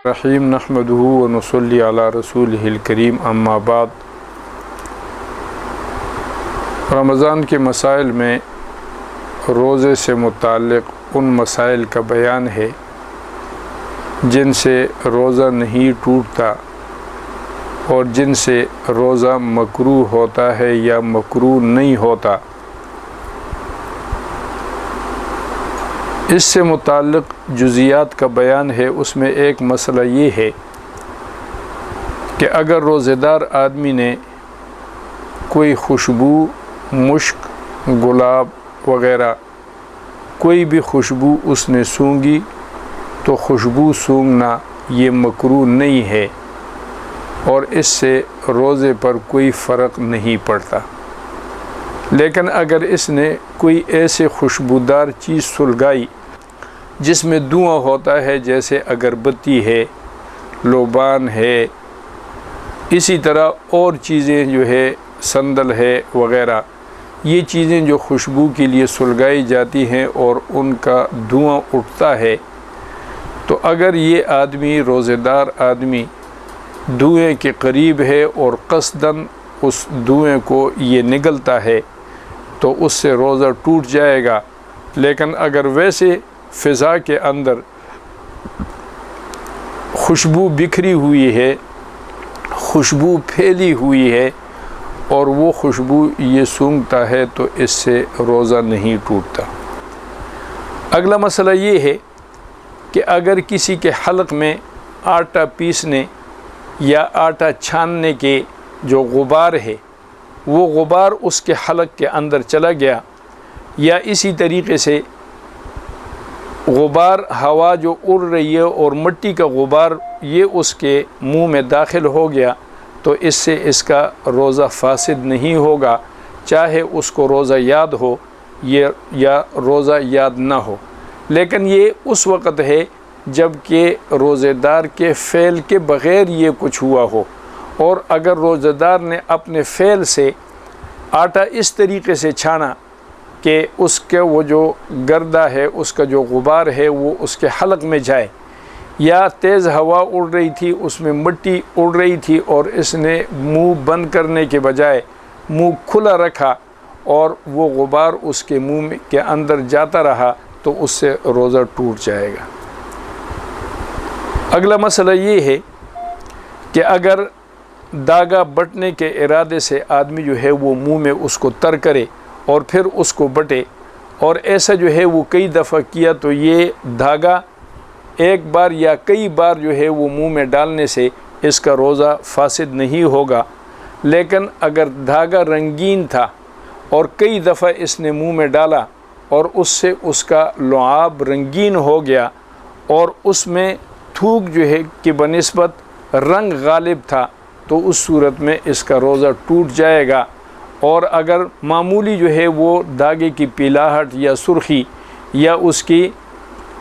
رحیم نحمدہ و نصلی علی رسولہ الکریم اما بعد۔ رمضان کے مسائل میں روزے سے متعلق ان مسائل کا بیان ہے جن سے روزہ نہیں ٹوٹتا اور جن سے روزہ مکروہ ہوتا ہے یا مکروہ نہیں ہوتا۔ اس سے متعلق جزیات کا بیان ہے۔ اس میں ایک مسئلہ یہ ہے کہ اگر روزہ دار آدمی نے کوئی خوشبو، مشک، گلاب وغیرہ کوئی بھی خوشبو اس نے سونگھی تو خوشبو سونگھنا یہ مکروہ نہیں ہے اور اس سے روزے پر کوئی فرق نہیں پڑتا۔ لیکن اگر اس نے کوئی ایسے خوشبودار چیز سلگائی جس میں دھواں ہوتا ہے، جیسے اگربتی ہے، لوبان ہے، اسی طرح اور چیزیں جو ہے سندل ہے وغیرہ، یہ چیزیں جو خوشبو کے لیے سلگائی جاتی ہیں اور ان کا دھواں اٹھتا ہے، تو اگر یہ آدمی روزہ دار آدمی دھوئیں کے قریب ہے اور قصداً اس دھوئیں کو یہ نگلتا ہے تو اس سے روزہ ٹوٹ جائے گا۔ لیکن اگر ویسے فضا کے اندر خوشبو بکھری ہوئی ہے، خوشبو پھیلی ہوئی ہے اور وہ خوشبو یہ سونگھتا ہے تو اس سے روزہ نہیں ٹوٹتا۔ اگلا مسئلہ یہ ہے کہ اگر کسی کے حلق میں آٹا پیسنے یا آٹا چھاننے کے جو غبار ہے وہ غبار اس کے حلق کے اندر چلا گیا، یا اسی طریقے سے غبار ہوا جو اڑ رہی ہے اور مٹی کا غبار یہ اس کے منہ میں داخل ہو گیا تو اس سے اس کا روزہ فاسد نہیں ہوگا، چاہے اس کو روزہ یاد ہو یا روزہ یاد نہ ہو۔ لیکن یہ اس وقت ہے جب کہ روزہ دار کے فعل کے بغیر یہ کچھ ہوا ہو، اور اگر روزہ دار نے اپنے فعل سے آٹا اس طریقے سے چھانا کہ اس کے وہ جو گردہ ہے، اس کا جو غبار ہے وہ اس کے حلق میں جائے، یا تیز ہوا اڑ رہی تھی اس میں مٹی اڑ رہی تھی اور اس نے منہ بند کرنے کے بجائے منہ کھلا رکھا اور وہ غبار اس کے منہ کے اندر جاتا رہا تو اس سے روزہ ٹوٹ جائے گا۔ اگلا مسئلہ یہ ہے کہ اگر داغا بٹنے کے ارادے سے آدمی جو ہے وہ منہ میں اس کو تر کرے اور پھر اس کو بٹے، اور ایسا جو ہے وہ کئی دفعہ کیا تو یہ دھاگا ایک بار یا کئی بار جو ہے وہ منہ میں ڈالنے سے اس کا روزہ فاسد نہیں ہوگا۔ لیکن اگر دھاگا رنگین تھا اور کئی دفعہ اس نے منہ میں ڈالا اور اس سے اس کا لعاب رنگین ہو گیا اور اس میں تھوک جو ہے کہ بنسبت رنگ غالب تھا تو اس صورت میں اس کا روزہ ٹوٹ جائے گا۔ اور اگر معمولی جو ہے وہ داغے کی پیلاہٹ یا سرخی یا اس کی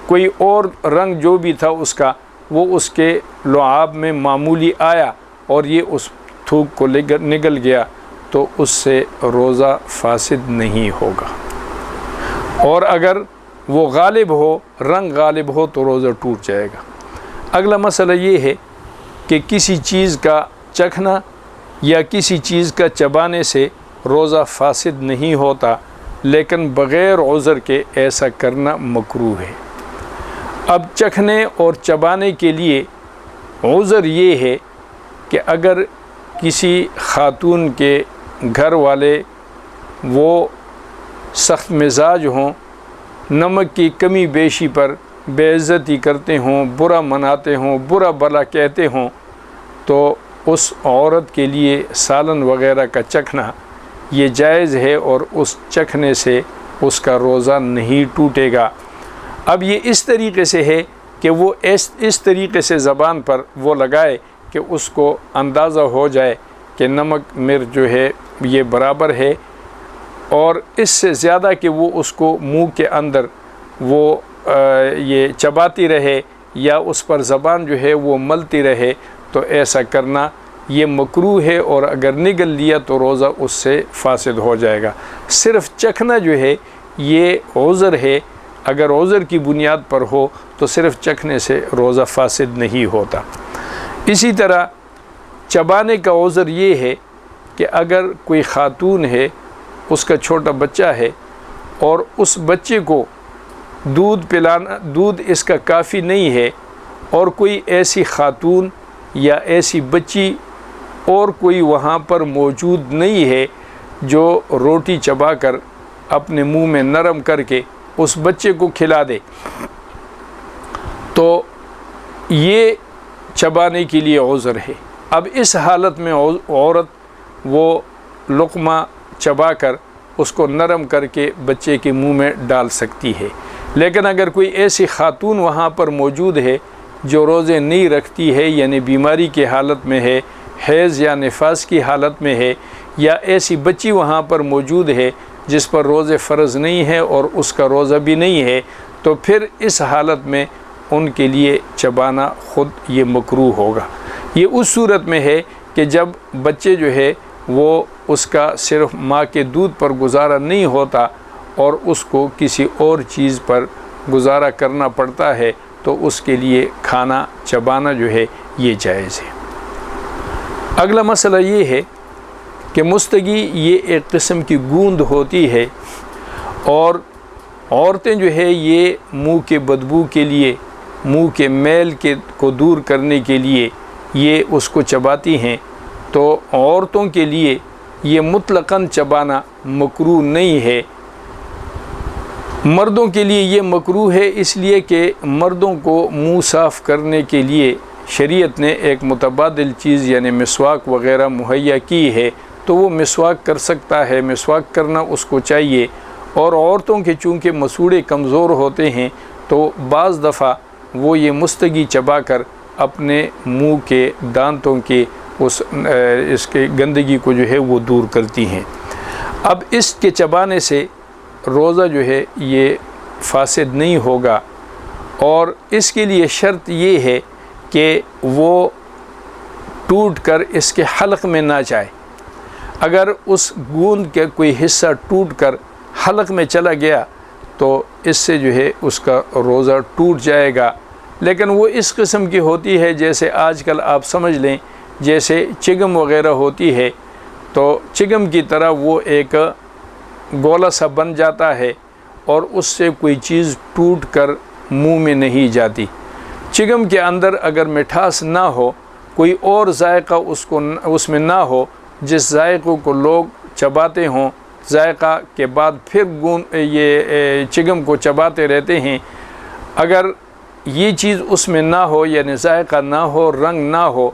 کوئی اور رنگ جو بھی تھا اس کا، وہ اس کے لعاب میں معمولی آیا اور یہ اس تھوک کو نگل گیا تو اس سے روزہ فاسد نہیں ہوگا۔ اور اگر وہ غالب ہو، رنگ غالب ہو تو روزہ ٹوٹ جائے گا۔ اگلا مسئلہ یہ ہے کہ کسی چیز کا چکھنا یا کسی چیز کا چبانے سے روزہ فاسد نہیں ہوتا، لیکن بغیر عذر کے ایسا کرنا مکروہ ہے۔ اب چکھنے اور چبانے کے لیے عذر یہ ہے کہ اگر کسی خاتون کے گھر والے وہ سخت مزاج ہوں، نمک کی کمی بیشی پر بے عزتی کرتے ہوں، برا مناتے ہوں، برا بلا کہتے ہوں، تو اس عورت کے لیے سالن وغیرہ کا چکھنا یہ جائز ہے اور اس چکھنے سے اس کا روزہ نہیں ٹوٹے گا۔ اب یہ اس طریقے سے ہے کہ وہ اس طریقے سے زبان پر وہ لگائے کہ اس کو اندازہ ہو جائے کہ نمک مرچ جو ہے یہ برابر ہے، اور اس سے زیادہ کہ وہ اس کو منہ کے اندر وہ یہ چباتی رہے یا اس پر زبان جو ہے وہ ملتی رہے تو ایسا کرنا یہ مکروہ ہے، اور اگر نگل لیا تو روزہ اس سے فاسد ہو جائے گا۔ صرف چکھنا جو ہے یہ عذر ہے، اگر عذر کی بنیاد پر ہو تو صرف چکھنے سے روزہ فاسد نہیں ہوتا۔ اسی طرح چبانے کا عذر یہ ہے کہ اگر کوئی خاتون ہے، اس کا چھوٹا بچہ ہے اور اس بچے کو دودھ اس کا کافی نہیں ہے، اور کوئی ایسی خاتون یا ایسی بچی اور کوئی وہاں پر موجود نہیں ہے جو روٹی چبا کر اپنے منہ میں نرم کر کے اس بچے کو کھلا دے، تو یہ چبانے کے لیے عذر ہے۔ اب اس حالت میں عورت وہ لقمہ چبا کر اس کو نرم کر کے بچے کے منہ میں ڈال سکتی ہے۔ لیکن اگر کوئی ایسی خاتون وہاں پر موجود ہے جو روزے نہیں رکھتی ہے، یعنی بیماری کی حالت میں ہے، حیض یا نفاس کی حالت میں ہے، یا ایسی بچی وہاں پر موجود ہے جس پر روزے فرض نہیں ہے اور اس کا روزہ بھی نہیں ہے، تو پھر اس حالت میں ان کے لیے چبانا خود یہ مکروہ ہوگا۔ یہ اس صورت میں ہے کہ جب بچے جو ہے وہ اس کا صرف ماں کے دودھ پر گزارا نہیں ہوتا اور اس کو کسی اور چیز پر گزارا کرنا پڑتا ہے، تو اس کے لیے کھانا چبانا جو ہے یہ جائز ہے۔ اگلا مسئلہ یہ ہے کہ مستگی یہ ایک قسم کی گوند ہوتی ہے، اور عورتیں جو ہے یہ منہ کے بدبو کے لیے، منہ کے میل کو دور کرنے کے لیے یہ اس کو چباتی ہیں، تو عورتوں کے لیے یہ مطلقاً چبانا مکروہ نہیں ہے۔ مردوں کے لیے یہ مکروہ ہے، اس لیے کہ مردوں کو منہ صاف کرنے کے لیے شریعت نے ایک متبادل چیز یعنی مسواک وغیرہ مہیا کی ہے، تو وہ مسواک کر سکتا ہے، مسواک کرنا اس کو چاہیے۔ اور عورتوں کے چونکہ مسوڑے کمزور ہوتے ہیں تو بعض دفعہ وہ یہ مستگی چبا کر اپنے منہ کے دانتوں کے اس کے گندگی کو جو ہے وہ دور کرتی ہیں۔ اب اس کے چبانے سے روزہ جو ہے یہ فاسد نہیں ہوگا، اور اس کے لیے شرط یہ ہے کہ وہ ٹوٹ کر اس کے حلق میں نہ جائے۔ اگر اس گوند کے کوئی حصہ ٹوٹ کر حلق میں چلا گیا تو اس سے جو ہے اس کا روزہ ٹوٹ جائے گا۔ لیکن وہ اس قسم کی ہوتی ہے جیسے آج کل آپ سمجھ لیں جیسے چگم وغیرہ ہوتی ہے، تو چگم کی طرح وہ ایک گولا سا بن جاتا ہے اور اس سے کوئی چیز ٹوٹ کر منہ میں نہیں جاتی۔ چگم کے اندر اگر مٹھاس نہ ہو، کوئی اور ذائقہ اس میں نہ ہو جس ذائقوں کو لوگ چباتے ہوں، ذائقہ کے بعد پھر یہ چگم کو چباتے رہتے ہیں، اگر یہ چیز اس میں نہ ہو یعنی ذائقہ نہ ہو، رنگ نہ ہو،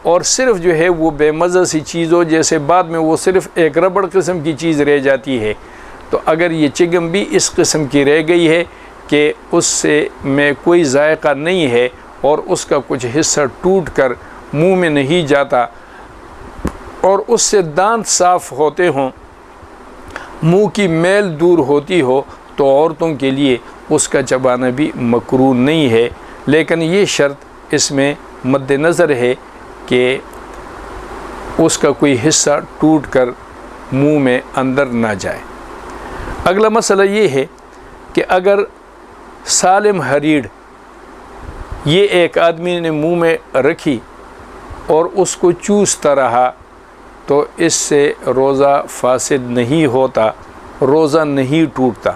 اور صرف جو ہے وہ بے مزہ سی چیز ہو، جیسے بعد میں وہ صرف ایک ربڑ قسم کی چیز رہ جاتی ہے، تو اگر یہ چگم بھی اس قسم کی رہ گئی ہے کہ اس سے میں کوئی ذائقہ نہیں ہے اور اس کا کچھ حصہ ٹوٹ کر منہ میں نہیں جاتا اور اس سے دانت صاف ہوتے ہوں، منہ کی میل دور ہوتی ہو، تو عورتوں کے لیے اس کا چبانا بھی مکروہ نہیں ہے۔ لیکن یہ شرط اس میں مد نظر ہے کہ اس کا کوئی حصہ ٹوٹ کر منہ میں اندر نہ جائے۔ اگلا مسئلہ یہ ہے کہ اگر سالم ہریڑ یہ ایک آدمی نے منہ میں رکھی اور اس کو چوستا رہا، تو اس سے روزہ فاسد نہیں ہوتا، روزہ نہیں ٹوٹتا،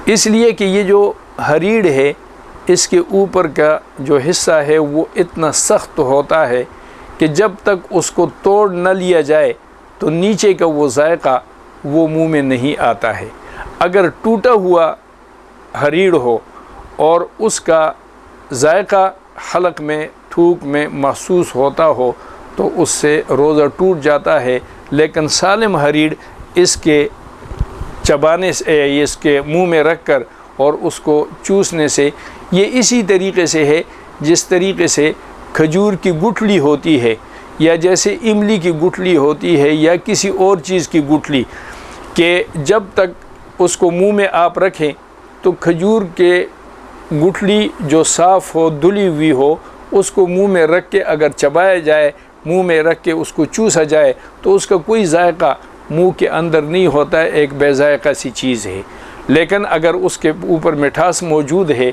اس لیے کہ یہ جو ہریڑ ہے اس کے اوپر کا جو حصہ ہے وہ اتنا سخت ہوتا ہے کہ جب تک اس کو توڑ نہ لیا جائے تو نیچے کا وہ ذائقہ وہ منہ میں نہیں آتا ہے۔ اگر ٹوٹا ہوا ہریڑ ہو اور اس کا ذائقہ حلق میں، تھوک میں محسوس ہوتا ہو تو اس سے روزہ ٹوٹ جاتا ہے۔ لیکن سالم ہریڑ اس کے چبانے سے، اس کے منہ میں رکھ کر اور اس کو چوسنے سے، یہ اسی طریقے سے ہے جس طریقے سے کھجور کی گٹھلی ہوتی ہے یا جیسے املی کی گٹھلی ہوتی ہے یا کسی اور چیز کی گٹھلی، کہ جب تک اس کو منہ میں آپ رکھیں تو کھجور کے گٹھلی جو صاف ہو، دھلی ہوئی ہو، اس کو منہ میں رکھ کے اگر چبایا جائے، منہ میں رکھ کے اس کو چوسا جائے تو اس کا کوئی ذائقہ منہ کے اندر نہیں ہوتا ہے، ایک بے ذائقہ سی چیز ہے۔ لیکن اگر اس کے اوپر مٹھاس موجود ہے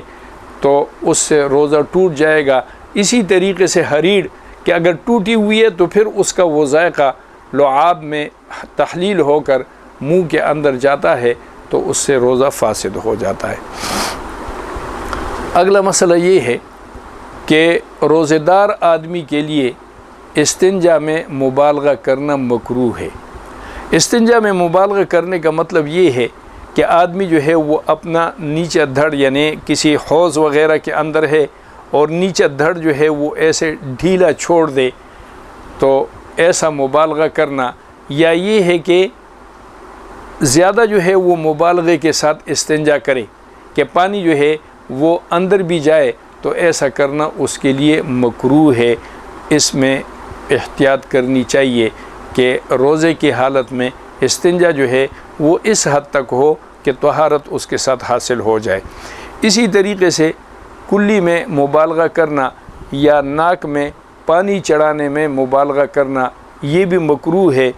تو اس سے روزہ ٹوٹ جائے گا۔ اسی طریقے سے حریڑ کہ اگر ٹوٹی ہوئی ہے تو پھر اس کا وہ ذائقہ لعاب میں تحلیل ہو کر منہ کے اندر جاتا ہے تو اس سے روزہ فاسد ہو جاتا ہے۔ اگلا مسئلہ یہ ہے کہ روزہ دار آدمی کے لیے استنجا میں مبالغہ کرنا مکروہ ہے۔ استنجا میں مبالغہ کرنے کا مطلب یہ ہے کہ آدمی جو ہے وہ اپنا نیچا دھڑ یعنی کسی حوض وغیرہ کے اندر ہے اور نیچا دھڑ جو ہے وہ ایسے ڈھیلا چھوڑ دے، تو ایسا مبالغہ کرنا، یا یہ ہے کہ زیادہ جو ہے وہ مبالغے کے ساتھ استنجا کرے کہ پانی جو ہے وہ اندر بھی جائے، تو ایسا کرنا اس کے لیے مکروہ ہے۔ اس میں احتیاط کرنی چاہیے کہ روزے کی حالت میں استنجا جو ہے وہ اس حد تک ہو کہ طہارت اس کے ساتھ حاصل ہو جائے۔ اسی طریقے سے کلی میں مبالغہ کرنا یا ناک میں پانی چڑھانے میں مبالغہ کرنا یہ بھی مکروہ ہے۔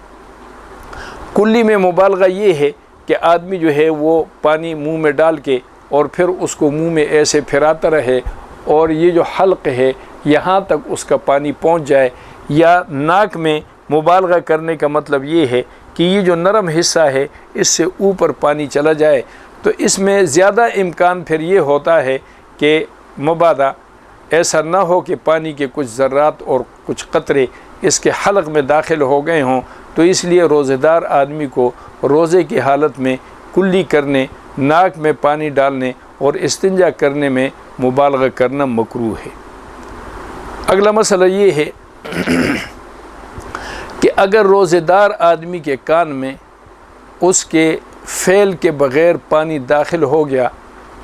کلی میں مبالغہ یہ ہے کہ آدمی جو ہے وہ پانی منہ میں ڈال کے اور پھر اس کو منہ میں ایسے پھراتا رہے اور یہ جو حلق ہے یہاں تک اس کا پانی پہنچ جائے، یا ناک میں مبالغہ کرنے کا مطلب یہ ہے کہ یہ جو نرم حصہ ہے اس سے اوپر پانی چلا جائے، تو اس میں زیادہ امکان پھر یہ ہوتا ہے کہ مبادا ایسا نہ ہو کہ پانی کے کچھ ذرات اور کچھ قطرے اس کے حلق میں داخل ہو گئے ہوں، تو اس لیے روزہ دار آدمی کو روزے کی حالت میں کلی کرنے، ناک میں پانی ڈالنے اور استنجا کرنے میں مبالغہ کرنا مکروہ ہے۔ اگلا مسئلہ یہ ہے کہ اگر روزہ دار آدمی کے کان میں اس کے فعل کے بغیر پانی داخل ہو گیا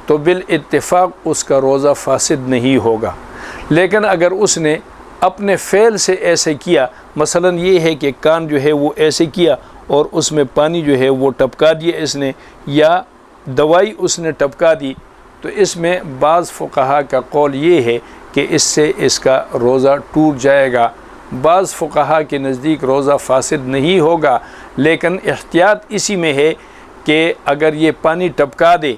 تو بالاتفاق اس کا روزہ فاسد نہیں ہوگا، لیکن اگر اس نے اپنے فعل سے ایسے کیا، مثلا یہ ہے کہ کان جو ہے وہ ایسے کیا اور اس میں پانی جو ہے وہ ٹپکا دیا اس نے، یا دوائی اس نے ٹپکا دی، تو اس میں بعض فقہا کا قول یہ ہے کہ اس سے اس کا روزہ ٹوٹ جائے گا۔ بعض فقہا کے نزدیک روزہ فاسد نہیں ہوگا، لیکن احتیاط اسی میں ہے کہ اگر یہ پانی ٹپکا دے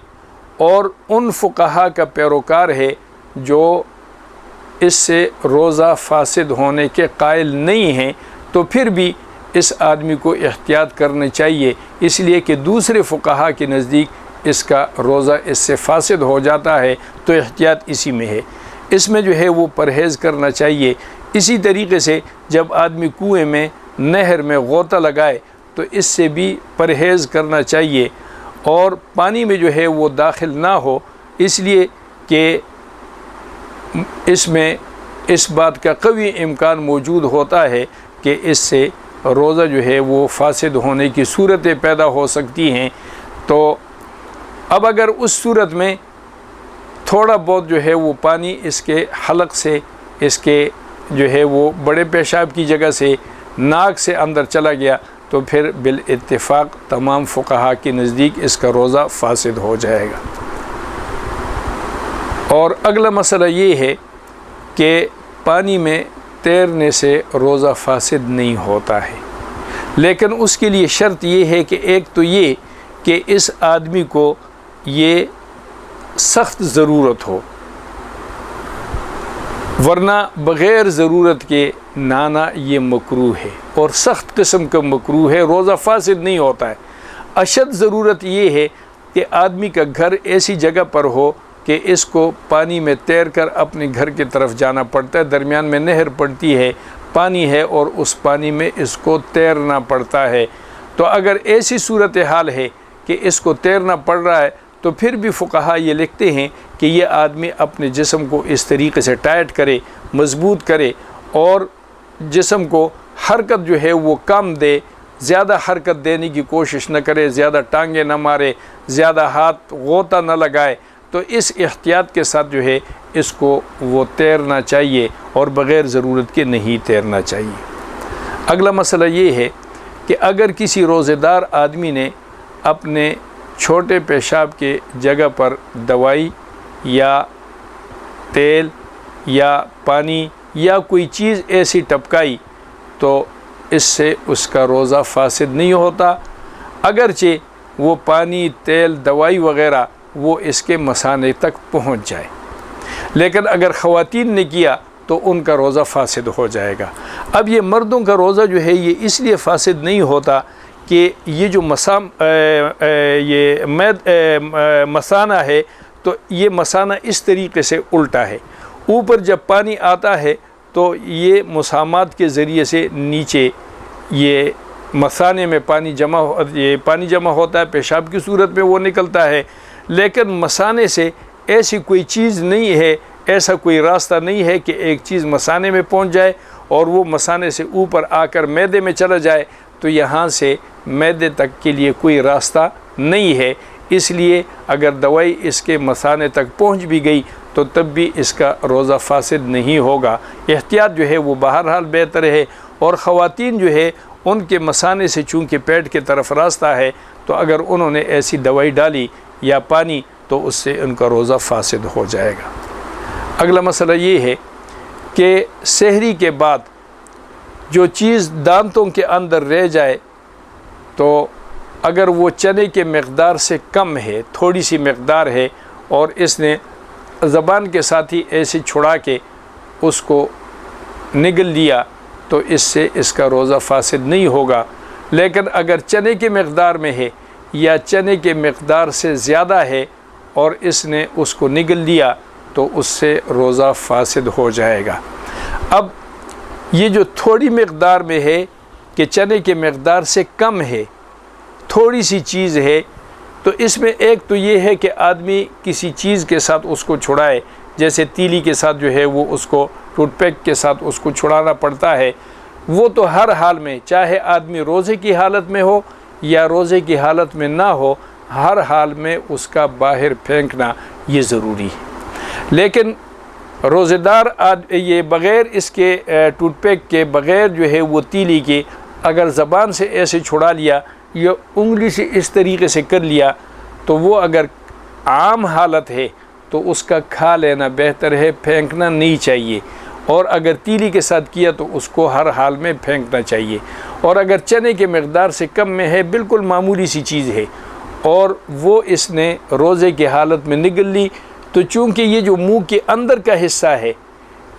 اور ان فقہا کا پیروکار ہے جو اس سے روزہ فاسد ہونے کے قائل نہیں ہیں، تو پھر بھی اس آدمی کو احتیاط کرنی چاہیے، اس لیے کہ دوسرے فقہا کے نزدیک اس کا روزہ اس سے فاسد ہو جاتا ہے، تو احتیاط اسی میں ہے۔ اس میں جو ہے وہ پرہیز کرنا چاہیے۔ اسی طریقے سے جب آدمی کنویں میں، نہر میں غوطہ لگائے تو اس سے بھی پرہیز کرنا چاہیے، اور پانی میں جو ہے وہ داخل نہ ہو، اس لیے کہ اس میں اس بات کا قوی امکان موجود ہوتا ہے کہ اس سے روزہ جو ہے وہ فاسد ہونے کی صورتیں پیدا ہو سکتی ہیں۔ تو اب اگر اس صورت میں تھوڑا بہت جو ہے وہ پانی اس کے حلق سے، اس کے جو ہے وہ بڑے پیشاب کی جگہ سے ناک سے اندر چلا گیا، تو پھر بالاتفاق تمام فقہا کے نزدیک اس کا روزہ فاسد ہو جائے گا۔ اور اگلا مسئلہ یہ ہے کہ پانی میں تیرنے سے روزہ فاسد نہیں ہوتا ہے، لیکن اس کے لیے شرط یہ ہے کہ ایک تو یہ کہ اس آدمی کو یہ سخت ضرورت ہو، ورنہ بغیر ضرورت کے نہانا یہ مکروہ ہے، اور سخت قسم کا مکروہ ہے، روزہ فاسد نہیں ہوتا ہے۔ اشد ضرورت یہ ہے کہ آدمی کا گھر ایسی جگہ پر ہو کہ اس کو پانی میں تیر کر اپنے گھر کی طرف جانا پڑتا ہے، درمیان میں نہر پڑتی ہے، پانی ہے اور اس پانی میں اس کو تیرنا پڑتا ہے۔ تو اگر ایسی صورتحال ہے کہ اس کو تیرنا پڑ رہا ہے، تو پھر بھی فقہا یہ لکھتے ہیں کہ یہ آدمی اپنے جسم کو اس طریقے سے ٹائٹ کرے، مضبوط کرے، اور جسم کو حرکت جو ہے وہ کم دے، زیادہ حرکت دینے کی کوشش نہ کرے، زیادہ ٹانگیں نہ مارے، زیادہ ہاتھ غوطہ نہ لگائے، تو اس احتیاط کے ساتھ جو ہے اس کو وہ تیرنا چاہیے اور بغیر ضرورت کے نہیں تیرنا چاہیے۔ اگلا مسئلہ یہ ہے کہ اگر کسی روزہ دار آدمی نے اپنے چھوٹے پیشاب کے جگہ پر دوائی یا تیل یا پانی یا کوئی چیز ایسی ٹپکائی، تو اس سے اس کا روزہ فاسد نہیں ہوتا، اگرچہ وہ پانی، تیل، دوائی وغیرہ وہ اس کے مثانے تک پہنچ جائے۔ لیکن اگر خواتین نے کیا تو ان کا روزہ فاسد ہو جائے گا۔ اب یہ مردوں کا روزہ جو ہے یہ اس لیے فاسد نہیں ہوتا کہ یہ جو مثانہ ہے تو یہ مثانہ اس طریقے سے الٹا ہے، اوپر جب پانی آتا ہے تو یہ مسامات کے ذریعے سے نیچے یہ مثانے میں پانی جمع ہوتا ہے، پیشاب کی صورت میں وہ نکلتا ہے، لیکن مثانے سے ایسی کوئی چیز نہیں ہے، ایسا کوئی راستہ نہیں ہے کہ ایک چیز مثانے میں پہنچ جائے اور وہ مثانے سے اوپر آ کر معدے میں چلا جائے، تو یہاں سے معدے تک کے لیے کوئی راستہ نہیں ہے۔ اس لیے اگر دوائی اس کے مثانے تک پہنچ بھی گئی تو تب بھی اس کا روزہ فاسد نہیں ہوگا۔ احتیاط جو ہے وہ بہرحال بہتر ہے، اور خواتین جو ہے ان کے مثانے سے چونکہ پیٹ کی طرف راستہ ہے، تو اگر انہوں نے ایسی دوائی ڈالی یا پانی تو اس سے ان کا روزہ فاسد ہو جائے گا۔ اگلا مسئلہ یہ ہے کہ سحری کے بعد جو چیز دانتوں کے اندر رہ جائے تو اگر وہ چنے کے مقدار سے کم ہے، تھوڑی سی مقدار ہے، اور اس نے زبان کے ساتھ ہی ایسے چھڑا کے اس کو نگل لیا تو اس سے اس کا روزہ فاسد نہیں ہوگا۔ لیکن اگر چنے کے مقدار میں ہے یا چنے کے مقدار سے زیادہ ہے اور اس نے اس کو نگل لیا تو اس سے روزہ فاسد ہو جائے گا۔ اب یہ جو تھوڑی مقدار میں ہے کہ چنے کے مقدار سے کم ہے، تھوڑی سی چیز ہے، تو اس میں ایک تو یہ ہے کہ آدمی کسی چیز کے ساتھ اس کو چھڑائے، جیسے تیلی کے ساتھ جو ہے وہ اس کو ٹوتھ پیک کے ساتھ اس کو چھڑانا پڑتا ہے، وہ تو ہر حال میں چاہے آدمی روزے کی حالت میں ہو یا روزے کی حالت میں نہ ہو، ہر حال میں اس کا باہر پھینکنا یہ ضروری ہے۔ لیکن روزے دار یہ بغیر اس کے ٹوتھ پیک کے، بغیر جو ہے وہ تیلی کے، اگر زبان سے ایسے چھڑا لیا یا انگلی سے اس طریقے سے کر لیا تو وہ اگر عام حالت ہے تو اس کا کھا لینا بہتر ہے، پھینکنا نہیں چاہیے، اور اگر تیلی کے ساتھ کیا تو اس کو ہر حال میں پھینکنا چاہیے۔ اور اگر چنے کے مقدار سے کم میں ہے، بالکل معمولی سی چیز ہے، اور وہ اس نے روزے کی حالت میں نگل لی، تو چونکہ یہ جو منہ کے اندر کا حصہ ہے،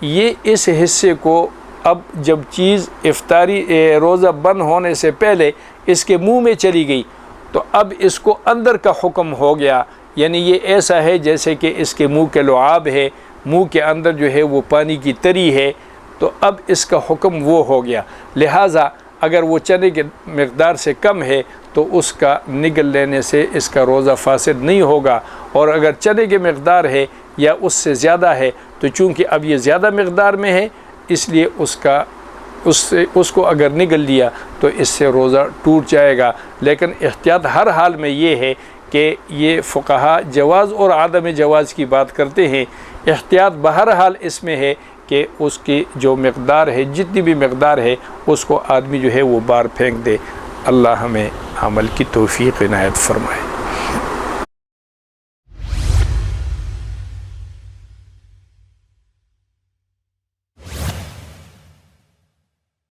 یہ اس حصے کو اب جب چیز افطاری روزہ بند ہونے سے پہلے اس کے منہ میں چلی گئی تو اب اس کو اندر کا حکم ہو گیا، یعنی یہ ایسا ہے جیسے کہ اس کے منہ کے لعاب ہے، منہ کے اندر جو ہے وہ پانی کی تری ہے، تو اب اس کا حکم وہ ہو گیا۔ لہٰذا اگر وہ چنے کے مقدار سے کم ہے تو اس کا نگل لینے سے اس کا روزہ فاسد نہیں ہوگا، اور اگر چنے کے مقدار ہے یا اس سے زیادہ ہے تو چونکہ اب یہ زیادہ مقدار میں ہے اس لیے اس کو اگر نگل لیا تو اس سے روزہ ٹوٹ جائے گا۔ لیکن احتیاط ہر حال میں یہ ہے کہ یہ فقہا جواز اور عدم جواز کی بات کرتے ہیں، احتیاط بہرحال اس میں ہے کہ اس کی جو مقدار ہے، جتنی بھی مقدار ہے، اس کو آدمی جو ہے وہ بار پھینک دے۔ اللہ ہمیں عمل کی توفیق عنایت فرمائے۔